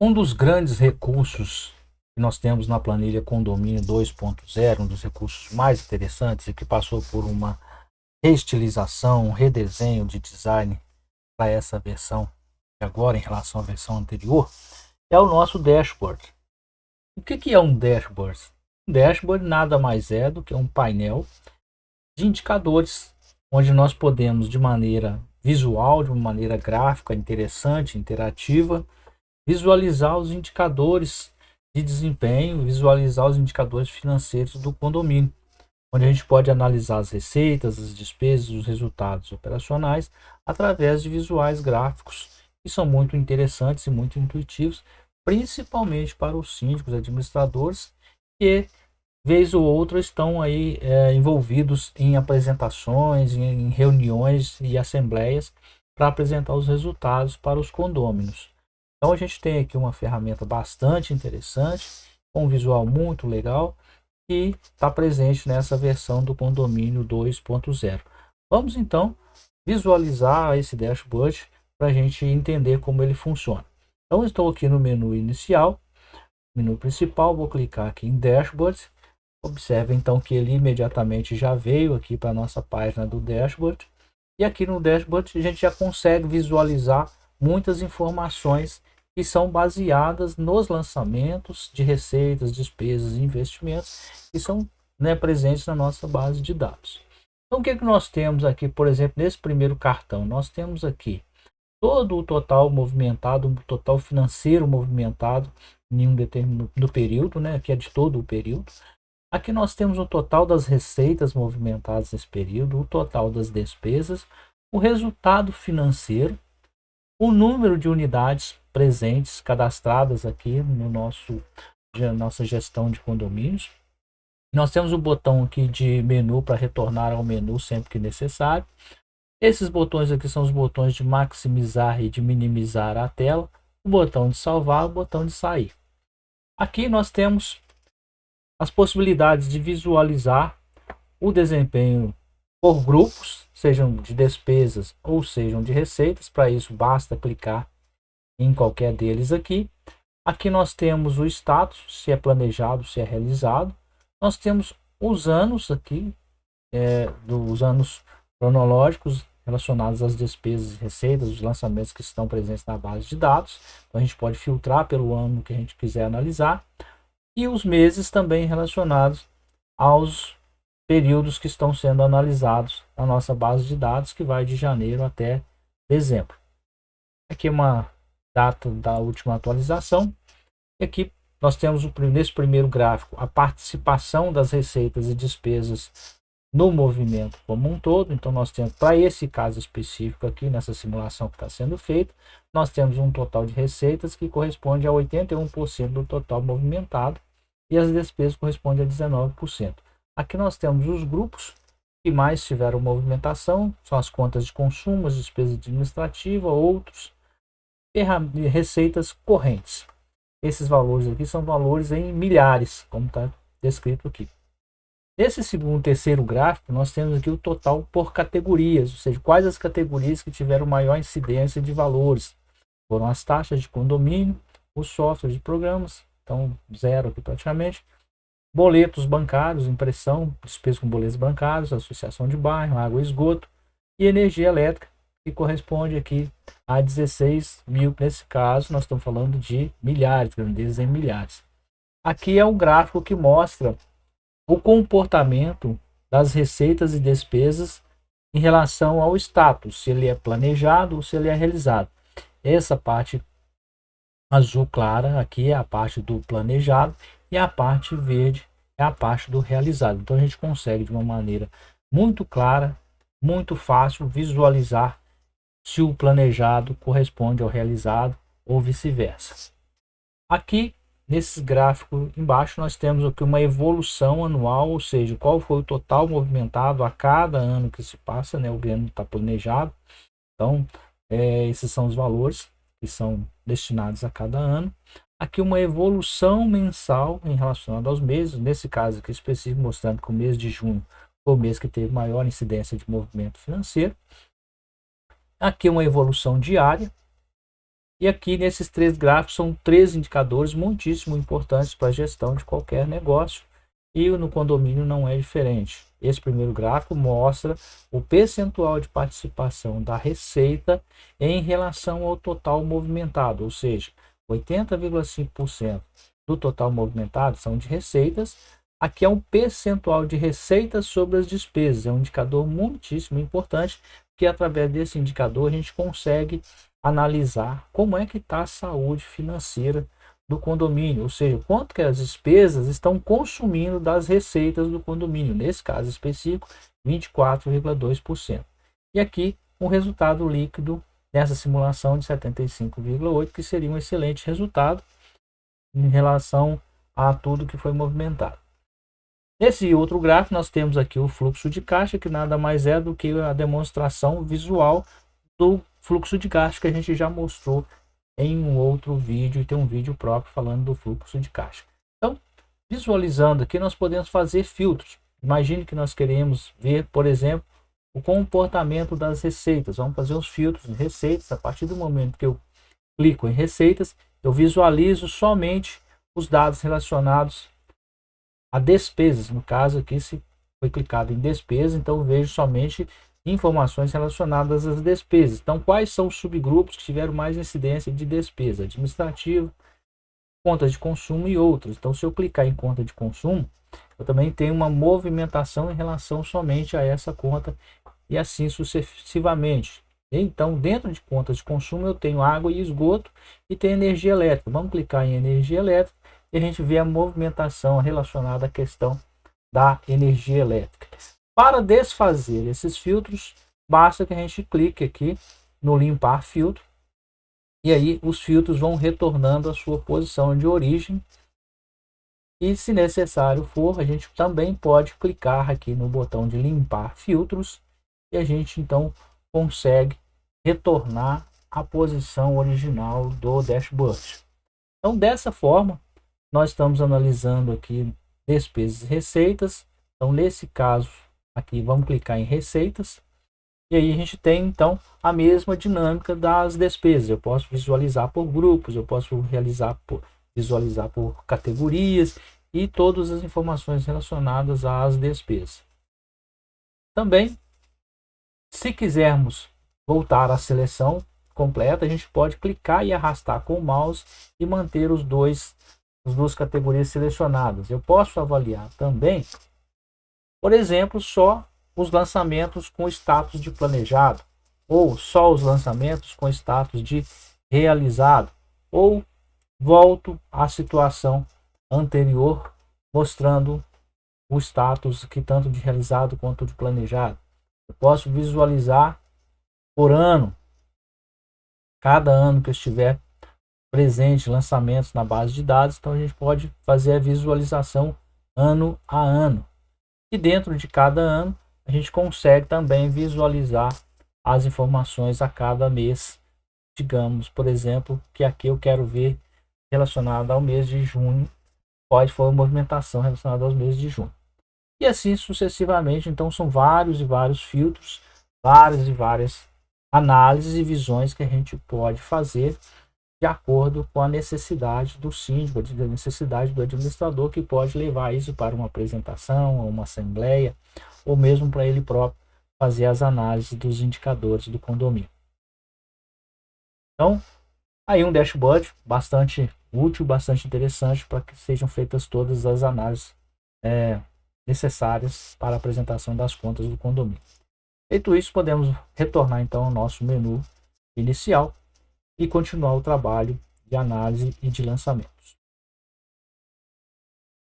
Um dos grandes recursos que nós temos na planilha Condomínio 2.0, um dos recursos mais interessantes e que passou por uma reestilização, um redesenho de design para essa versão de agora em relação à versão anterior, é o nosso dashboard. O que é um dashboard? Um dashboard nada mais é do que um painel de indicadores, onde nós podemos, de maneira visual, de uma maneira gráfica, interessante, interativa, visualizar os indicadores de desempenho, visualizar os indicadores financeiros do condomínio, onde a gente pode analisar as receitas, as despesas, os resultados operacionais através de visuais gráficos que são muito interessantes e muito intuitivos, principalmente para os síndicos, administradores que vez ou outra estão aí envolvidos em apresentações, em reuniões e assembleias para apresentar os resultados para os condôminos. Então a gente tem aqui uma ferramenta bastante interessante, com um visual muito legal, que está presente nessa versão do Condomínio 2.0. Vamos então visualizar esse dashboard para a gente entender como ele funciona. Então estou aqui no menu inicial, menu principal, vou clicar aqui em Dashboard. Observe então que ele imediatamente já veio aqui para a nossa página do dashboard. E aqui no dashboard a gente já consegue visualizar muitas informações que são baseadas nos lançamentos de receitas, despesas e investimentos que são presentes na nossa base de dados. Então o que nós temos aqui, por exemplo, nesse primeiro cartão? Nós temos aqui todo o total movimentado, o total financeiro movimentado em um determinado período, que é de todo o período. Aqui nós temos o total das receitas movimentadas nesse período, o total das despesas, o resultado financeiro, o número de unidades presentes, cadastradas aqui no nossa gestão de condomínios. Nós temos o botão aqui de menu para retornar ao menu sempre que necessário. Esses botões aqui são os botões de maximizar e de minimizar a tela, o botão de salvar, o botão de sair. Aqui nós temos as possibilidades de visualizar o desempenho por grupos, sejam de despesas ou sejam de receitas. Para isso basta clicar em qualquer deles aqui. Aqui nós temos o status, se é planejado, se é realizado. Nós temos os anos aqui, dos anos cronológicos relacionados às despesas e receitas, os lançamentos que estão presentes na base de dados. Então a gente pode filtrar pelo ano que a gente quiser analisar. E os meses também relacionados aos períodos que estão sendo analisados na nossa base de dados, que vai de janeiro até dezembro. Aqui é uma data da última atualização. E aqui nós temos nesse primeiro gráfico a participação das receitas e despesas no movimento como um todo. Então nós temos, para esse caso específico aqui, nessa simulação que está sendo feita, nós temos um total de receitas que corresponde a 81% do total movimentado e as despesas correspondem a 19%. Aqui nós temos os grupos que mais tiveram movimentação, são as contas de consumo, as despesas administrativas, outros, e receitas correntes. Esses valores aqui são valores em milhares, como está descrito aqui. Nesse terceiro gráfico, nós temos aqui o total por categorias, ou seja, quais as categorias que tiveram maior incidência de valores. Foram as taxas de condomínio, os softwares de programas, então zero aqui praticamente, boletos bancários, impressão, despesas com boletos bancários, associação de bairro, água e esgoto, e energia elétrica, que corresponde aqui a 16 mil. Nesse caso, nós estamos falando de milhares, grandezas em milhares. Aqui é um gráfico que mostra o comportamento das receitas e despesas em relação ao status, se ele é planejado ou se ele é realizado. Essa parte azul clara aqui é a parte do planejado e a parte verde é a parte do realizado. Então a gente consegue de uma maneira muito clara, muito fácil visualizar se o planejado corresponde ao realizado ou vice-versa. Aqui nesse gráfico embaixo nós temos aqui uma evolução anual, ou seja, qual foi o total movimentado a cada ano que se passa, o ano está planejado. Então esses são os valores que são destinados a cada ano. Aqui uma evolução mensal em relação aos meses, nesse caso aqui específico, mostrando que o mês de junho foi o mês que teve maior incidência de movimento financeiro. Aqui uma evolução diária E aqui nesses três gráficos são três indicadores muitíssimo importantes para a gestão de qualquer negócio, e no condomínio não é diferente. Esse primeiro gráfico mostra o percentual de participação da receita em relação ao total movimentado, ou seja, 80,5% do total movimentado são de receitas. Aqui é um percentual de receitas sobre as despesas, é um indicador muitíssimo importante, porque através desse indicador a gente consegue analisar como é que está a saúde financeira do condomínio, ou seja, quanto que as despesas estão consumindo das receitas do condomínio, nesse caso específico, 24,2%. E aqui um resultado líquido nessa simulação de 75,8%, que seria um excelente resultado em relação a tudo que foi movimentado. Nesse outro gráfico nós temos aqui o fluxo de caixa, que nada mais é do que a demonstração visual do fluxo de caixa que a gente já mostrou em um outro vídeo, e tem um vídeo próprio falando do fluxo de caixa. Então, visualizando aqui, nós podemos fazer filtros. Imagine que nós queremos ver, por exemplo, o comportamento das receitas. Vamos fazer os filtros de receitas. A partir do momento que eu clico em receitas, eu visualizo somente os dados relacionados a despesas. No caso aqui, se foi clicado em despesas, então eu vejo somente informações relacionadas às despesas. Então, quais são os subgrupos que tiveram mais incidência de despesa? Administrativa, contas de consumo e outros. Então, se eu clicar em conta de consumo, eu também tenho uma movimentação em relação somente a essa conta, e assim sucessivamente. Então, dentro de contas de consumo, eu tenho água e esgoto e tenho energia elétrica. Vamos clicar em energia elétrica e a gente vê a movimentação relacionada à questão da energia elétrica. Para desfazer esses filtros, basta que a gente clique aqui no limpar filtro, e aí os filtros vão retornando à sua posição de origem. E se necessário for, a gente também pode clicar aqui no botão de limpar filtros, e a gente então consegue retornar à posição original do dashboard. Então, dessa forma, nós estamos analisando aqui despesas e receitas. Então, nesse caso aqui, vamos clicar em receitas, e aí a gente tem então a mesma dinâmica das despesas. Eu posso visualizar por grupos, eu posso visualizar por categorias e todas as informações relacionadas às despesas. Também, se quisermos voltar à seleção completa, a gente pode clicar e arrastar com o mouse e manter as duas categorias selecionadas. Eu posso avaliar também, por exemplo, só os lançamentos com status de planejado, ou só os lançamentos com status de realizado, ou volto à situação anterior, mostrando o status que tanto de realizado quanto de planejado. Eu posso visualizar por ano, cada ano que eu estiver presente lançamentos na base de dados, então a gente pode fazer a visualização ano a ano. E dentro de cada ano, a gente consegue também visualizar as informações a cada mês. Digamos, por exemplo, que aqui eu quero ver relacionado ao mês de junho, qual foi a movimentação relacionada aos meses de junho. E assim sucessivamente. Então são vários e vários filtros, várias e várias análises e visões que a gente pode fazer de acordo com a necessidade do síndico, a necessidade do administrador, que pode levar isso para uma apresentação, uma assembleia, ou mesmo para ele próprio fazer as análises dos indicadores do condomínio. Então, aí um dashboard bastante útil, bastante interessante para que sejam feitas todas as análises necessárias para a apresentação das contas do condomínio. Feito isso, podemos retornar então ao nosso menu inicial e continuar o trabalho de análise e de lançamentos.